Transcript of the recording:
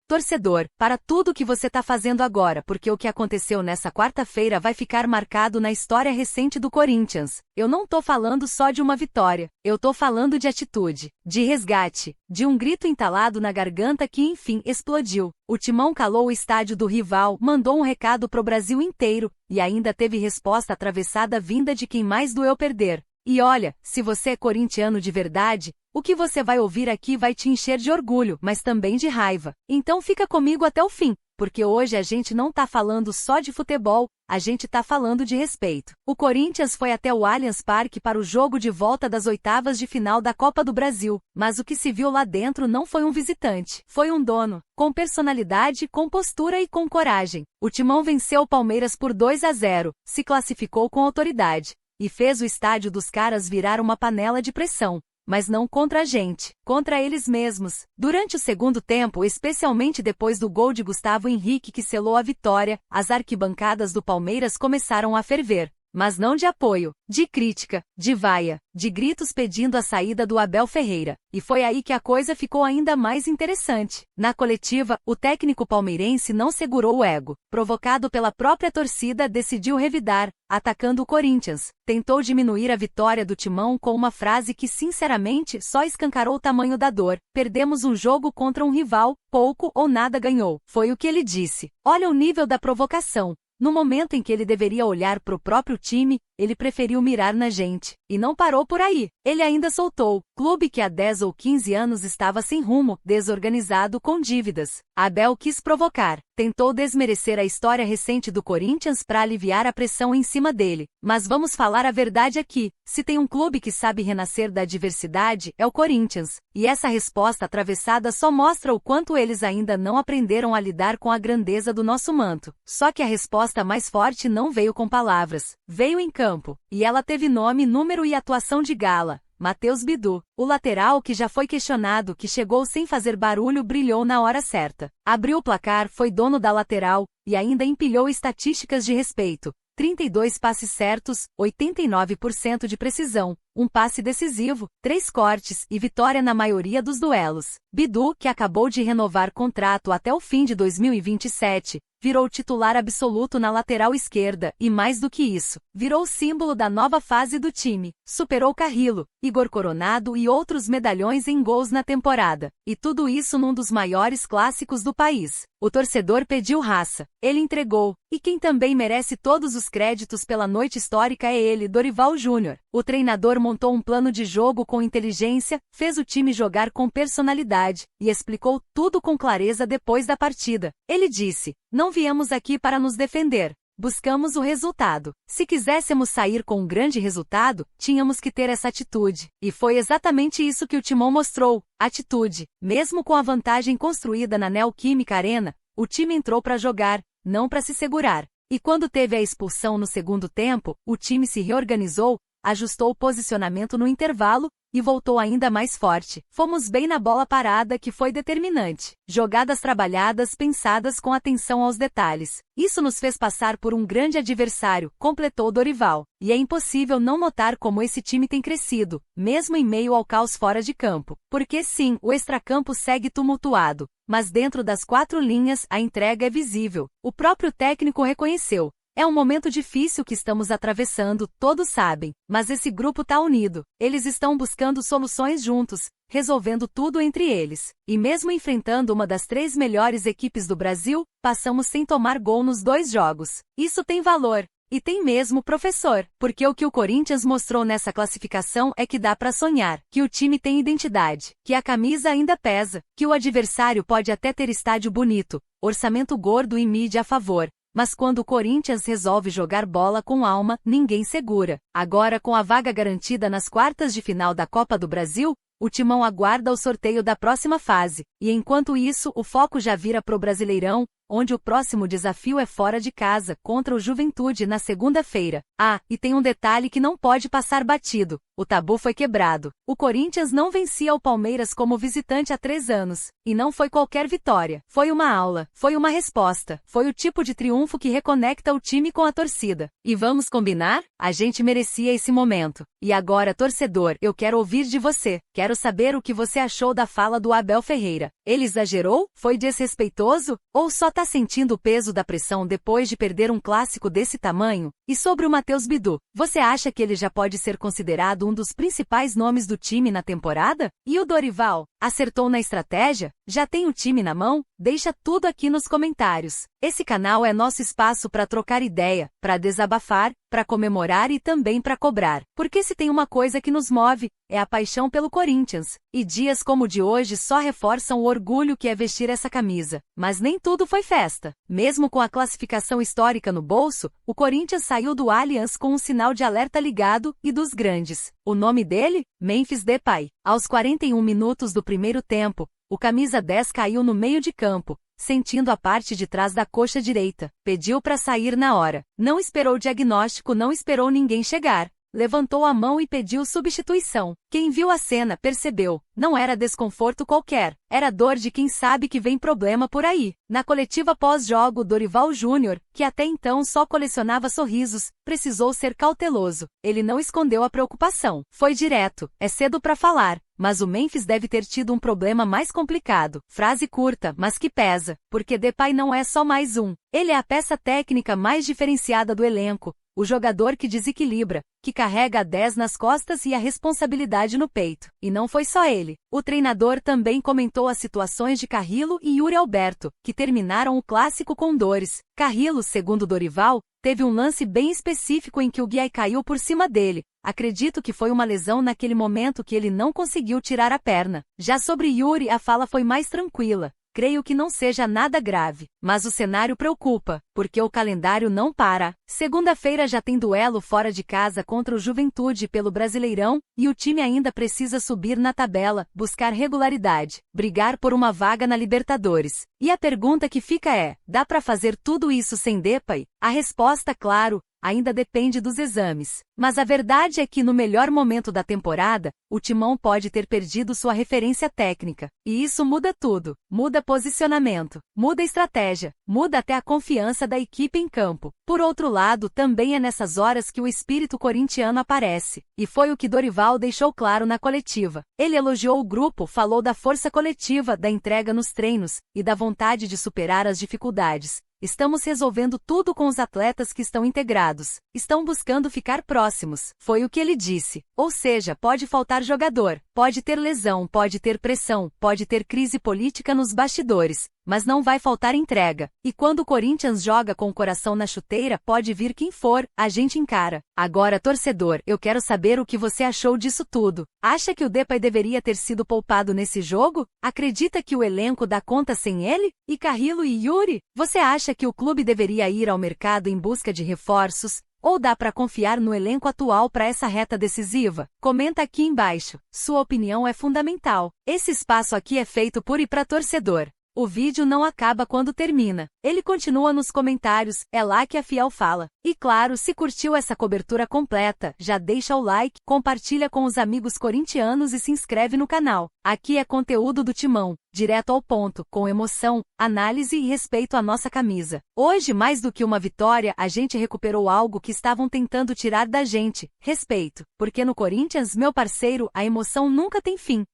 Torcedor, para tudo que você tá fazendo agora, porque o que aconteceu nessa quarta-feira vai ficar marcado na história recente do Corinthians. Eu não tô falando só de uma vitória, eu tô falando de atitude, de resgate, de um grito entalado na garganta que enfim explodiu. O Timão calou o estádio do rival, mandou um recado pro Brasil inteiro, e ainda teve resposta atravessada vinda de quem mais doeu perder. E olha, se você é corintiano de verdade, o que você vai ouvir aqui vai te encher de orgulho, mas também de raiva. Então fica comigo até o fim, porque hoje a gente não tá falando só de futebol, a gente tá falando de respeito. O Corinthians foi até o Allianz Parque para o jogo de volta das oitavas de final da Copa do Brasil, mas o que se viu lá dentro não foi um visitante, foi um dono, com personalidade, com postura e com coragem. O Timão venceu o Palmeiras por 2-0, se classificou com autoridade, e fez o estádio dos caras virar uma panela de pressão. Mas não contra a gente, contra eles mesmos. Durante o segundo tempo, especialmente depois do gol de Gustavo Henrique que selou a vitória, as arquibancadas do Palmeiras começaram a ferver. Mas não de apoio, de crítica, de vaia, de gritos pedindo a saída do Abel Ferreira. E foi aí que a coisa ficou ainda mais interessante. Na coletiva, o técnico palmeirense não segurou o ego. Provocado pela própria torcida, decidiu revidar, atacando o Corinthians. Tentou diminuir a vitória do Timão com uma frase que sinceramente só escancarou o tamanho da dor. Perdemos um jogo contra um rival, pouco ou nada ganhou. Foi o que ele disse. Olha o nível da provocação. No momento em que ele deveria olhar para o próprio time, ele preferiu mirar na gente. E não parou por aí. Ele ainda soltou. Clube que há 10 ou 15 anos estava sem rumo, desorganizado com dívidas. Abel quis provocar. Tentou desmerecer a história recente do Corinthians para aliviar a pressão em cima dele. Mas vamos falar a verdade aqui. Se tem um clube que sabe renascer da adversidade, é o Corinthians. E essa resposta atravessada só mostra o quanto eles ainda não aprenderam a lidar com a grandeza do nosso manto. Só que a resposta mais forte não veio com palavras. Veio em campo. E ela teve nome, número e atuação de gala. Matheus Bidu, o lateral que já foi questionado que chegou sem fazer barulho brilhou na hora certa. Abriu o placar, foi dono da lateral, e ainda empilhou estatísticas de respeito. 32 passes certos, 89% de precisão, um passe decisivo, 3 cortes e vitória na maioria dos duelos. Bidu, que acabou de renovar contrato até o fim de 2027, virou titular absoluto na lateral esquerda e, mais do que isso, virou símbolo da nova fase do time. Superou Carrillo, Igor Coronado e outros medalhões em gols na temporada. E tudo isso num dos maiores clássicos do país. O torcedor pediu raça. Ele entregou. E quem também merece todos os créditos pela noite histórica é ele, Dorival Júnior. O treinador montou um plano de jogo com inteligência, fez o time jogar com personalidade e explicou tudo com clareza depois da partida. Ele disse: "Não viemos aqui para nos defender. Buscamos o resultado. Se quiséssemos sair com um grande resultado, tínhamos que ter essa atitude." E foi exatamente isso que o Timão mostrou, atitude. Mesmo com a vantagem construída na Neoquímica Arena, o time entrou para jogar, não para se segurar. E quando teve a expulsão no segundo tempo, o time se reorganizou, ajustou o posicionamento no intervalo e voltou ainda mais forte. Fomos bem na bola parada que foi determinante. Jogadas trabalhadas, pensadas com atenção aos detalhes. Isso nos fez passar por um grande adversário, completou Dorival. E é impossível não notar como esse time tem crescido, mesmo em meio ao caos fora de campo. Porque sim, o extracampo segue tumultuado, mas dentro das 4 linhas a entrega é visível. O próprio técnico reconheceu. É um momento difícil que estamos atravessando, todos sabem, mas esse grupo tá unido. Eles estão buscando soluções juntos, resolvendo tudo entre eles. E mesmo enfrentando uma das 3 melhores equipes do Brasil, passamos sem tomar gol nos 2 jogos. Isso tem valor. E tem mesmo, professor, porque o que o Corinthians mostrou nessa classificação é que dá pra sonhar, que o time tem identidade, que a camisa ainda pesa, que o adversário pode até ter estádio bonito, orçamento gordo e mídia a favor. Mas quando o Corinthians resolve jogar bola com alma, ninguém segura. Agora, com a vaga garantida nas quartas de final da Copa do Brasil, o Timão aguarda o sorteio da próxima fase. E enquanto isso, o foco já vira pro Brasileirão, onde o próximo desafio é fora de casa, contra o Juventude na segunda-feira. Ah, e tem um detalhe que não pode passar batido. O tabu foi quebrado. O Corinthians não vencia o Palmeiras como visitante há 3 anos. E não foi qualquer vitória. Foi uma aula. Foi uma resposta. Foi o tipo de triunfo que reconecta o time com a torcida. E vamos combinar? A gente merecia esse momento. E agora, torcedor, eu quero ouvir de você. Quero saber o que você achou da fala do Abel Ferreira. Ele exagerou? Foi desrespeitoso? Ou só tá sentindo o peso da pressão depois de perder um clássico desse tamanho? E sobre o Matheus Bidu, você acha que ele já pode ser considerado um dos principais nomes do time na temporada? E o Dorival? Acertou na estratégia? Já tem o time na mão? Deixa tudo aqui nos comentários. Esse canal é nosso espaço para trocar ideia, para desabafar, para comemorar e também para cobrar. Porque se tem uma coisa que nos move, é a paixão pelo Corinthians. E dias como o de hoje só reforçam o orgulho que é vestir essa camisa. Mas nem tudo foi festa. Mesmo com a classificação histórica no bolso, o Corinthians saiu do Allianz com um sinal de alerta ligado e dos grandes. O nome dele? Memphis Depay. Aos 41 minutos do primeiro tempo, o camisa 10 caiu no meio de campo, sentindo a parte de trás da coxa direita. Pediu para sair na hora. Não esperou diagnóstico, não esperou ninguém chegar. Levantou a mão e pediu substituição. Quem viu a cena percebeu. Não era desconforto qualquer. Era dor de quem sabe que vem problema por aí. Na coletiva pós-jogo, Dorival Júnior, que até então só colecionava sorrisos, precisou ser cauteloso. Ele não escondeu a preocupação. Foi direto. É cedo para falar. Mas o Memphis deve ter tido um problema mais complicado. Frase curta, mas que pesa. Porque Depay não é só mais um. Ele é a peça técnica mais diferenciada do elenco. O jogador que desequilibra, que carrega a 10 nas costas e a responsabilidade no peito. E não foi só ele. O treinador também comentou as situações de Carrillo e Yuri Alberto, que terminaram o clássico com dores. Carrillo, segundo Dorival, teve um lance bem específico em que o Guiai caiu por cima dele. Acredito que foi uma lesão naquele momento que ele não conseguiu tirar a perna. Já sobre Yuri, a fala foi mais tranquila. Creio que não seja nada grave, mas o cenário preocupa, porque o calendário não para. Segunda-feira já tem duelo fora de casa contra o Juventude pelo Brasileirão, e o time ainda precisa subir na tabela, buscar regularidade, brigar por uma vaga na Libertadores. E a pergunta que fica é, dá para fazer tudo isso sem Depay? A resposta, claro, ainda depende dos exames. Mas a verdade é que no melhor momento da temporada, o Timão pode ter perdido sua referência técnica. E isso muda tudo. Muda posicionamento, muda estratégia, muda até a confiança da equipe em campo. Por outro lado, também é nessas horas que o espírito corintiano aparece. E foi o que Dorival deixou claro na coletiva. Ele elogiou o grupo, falou da força coletiva, da entrega nos treinos e da vontade de superar as dificuldades. Estamos resolvendo tudo com os atletas que estão integrados. Estão buscando ficar próximos. Foi o que ele disse. Ou seja, pode faltar jogador, pode ter lesão, pode ter pressão, pode ter crise política nos bastidores, mas não vai faltar entrega. E quando o Corinthians joga com o coração na chuteira, pode vir quem for, a gente encara. Agora, torcedor, eu quero saber o que você achou disso tudo. Acha que o Depay deveria ter sido poupado nesse jogo? Acredita que o elenco dá conta sem ele? E Carrillo e Yuri? Você acha que o clube deveria ir ao mercado em busca de reforços? Ou dá para confiar no elenco atual para essa reta decisiva? Comenta aqui embaixo. Sua opinião é fundamental. Esse espaço aqui é feito por e para torcedor. O vídeo não acaba quando termina. Ele continua nos comentários, é lá que a Fiel fala. E claro, se curtiu essa cobertura completa, já deixa o like, compartilha com os amigos corintianos e se inscreve no canal. Aqui é conteúdo do Timão, direto ao ponto, com emoção, análise e respeito à nossa camisa. Hoje, mais do que uma vitória, a gente recuperou algo que estavam tentando tirar da gente, respeito. Porque no Corinthians, meu parceiro, a emoção nunca tem fim.